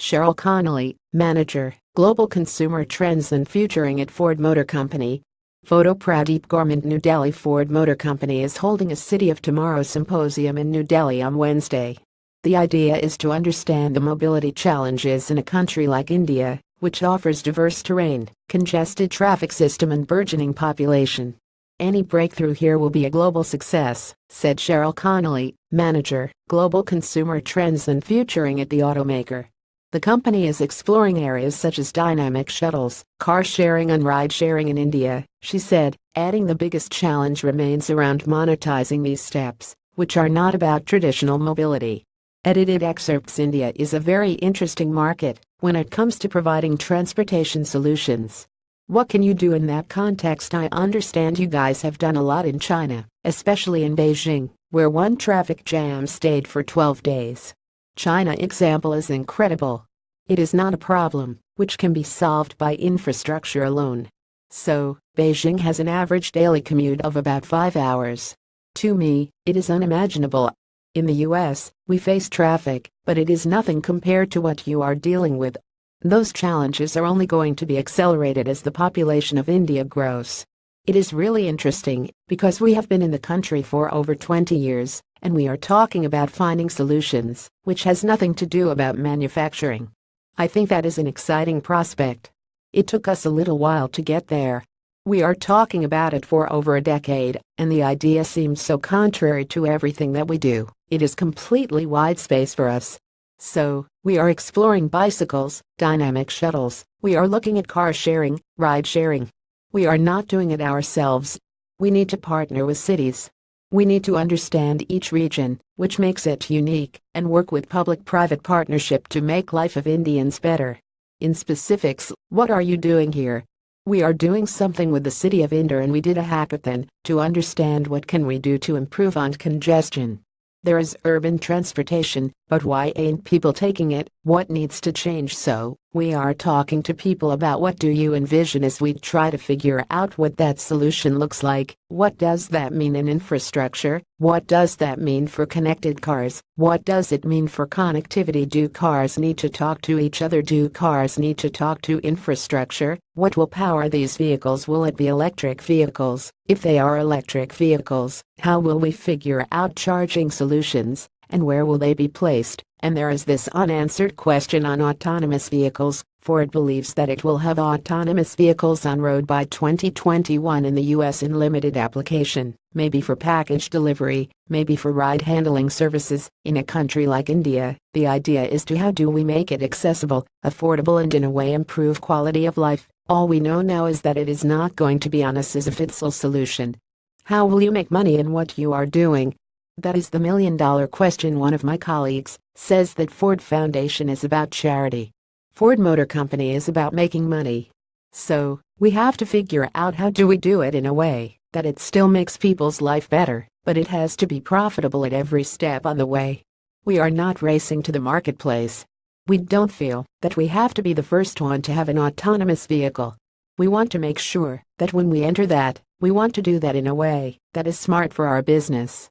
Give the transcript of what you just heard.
Sheryl Connelly, Manager, Global Consumer Trends and Futuring at Ford Motor Company. Photo Pradeep GaurMi. New Delhi. Ford Motor Company is holding a City of Tomorrow symposium in New Delhi on Wednesday. The idea is to understand the mobility challenges in a country like India, which offers diverse terrain, congested traffic system and burgeoning population. Any breakthrough here will be a global success, said Sheryl Connelly, Manager, Global Consumer Trends and Futuring at the automaker. The company is exploring areas such as dynamic shuttles, car sharing and ride sharing in India, she said, adding the biggest challenge remains around monetizing these steps, which are not about traditional mobility. Edited excerpts. India is a very interesting market when it comes to providing transportation solutions. What can you do in that context? I understand you guys have done a lot in China, especially in Beijing, where one traffic jam stayed for 12 days. China example is incredible. It is not a problem which can be solved by infrastructure alone. So, Beijing has an average daily commute of about 5 hours. To me, it is unimaginable. In the US, we face traffic, but it is nothing compared to what you are dealing with. Those challenges are only going to be accelerated as the population of India grows. It is really interesting because we have been in the country for over 20 years, and we are talking about finding solutions, which has nothing to do about manufacturing. I think that is an exciting prospect. It took us a little while to get there. We are talking about it for over a decade, and the idea seems so contrary to everything that we do. It is completely wide space for us. So, we are exploring bicycles, dynamic shuttles, we are looking at car sharing, ride sharing. We are not doing it ourselves. We need to partner with cities. We need to understand each region, which makes it unique, and work with public-private partnership to make life of Indians better. In specifics, what are you doing here? We are doing something with the city of Indore, and we did a hackathon to understand what can we do to improve on congestion. There is urban transportation, but why ain't people taking it? What needs to change? So, we are talking to people about what do you envision as we try to figure out what that solution looks like. What does that mean in infrastructure? What does that mean for connected cars? What does it mean for connectivity? Do cars need to talk to each other? Do cars need to talk to infrastructure? What will power these vehicles? Will it be electric vehicles? If they are electric vehicles, how will we figure out charging solutions, and where will they be placed? And there is this unanswered question on autonomous vehicles. Ford believes that it will have autonomous vehicles on road by 2021 in the US in limited application, maybe for package delivery, maybe for ride-handling services. In a country like India, the idea is to how do we make it accessible, affordable, and in a way improve quality of life. All we know now is that it is not going to be on us as a fits-all solution. How will you make money in what you are doing? That is the million-dollar question. One of my colleagues says that Ford Foundation is about charity. Ford Motor Company is about making money. So, we have to figure out how do we do it in a way that it still makes people's life better, but it has to be profitable at every step on the way. We are not racing to the marketplace. We don't feel that we have to be the first one to have an autonomous vehicle. We want to make sure that when we enter that, we want to do that in a way that is smart for our business.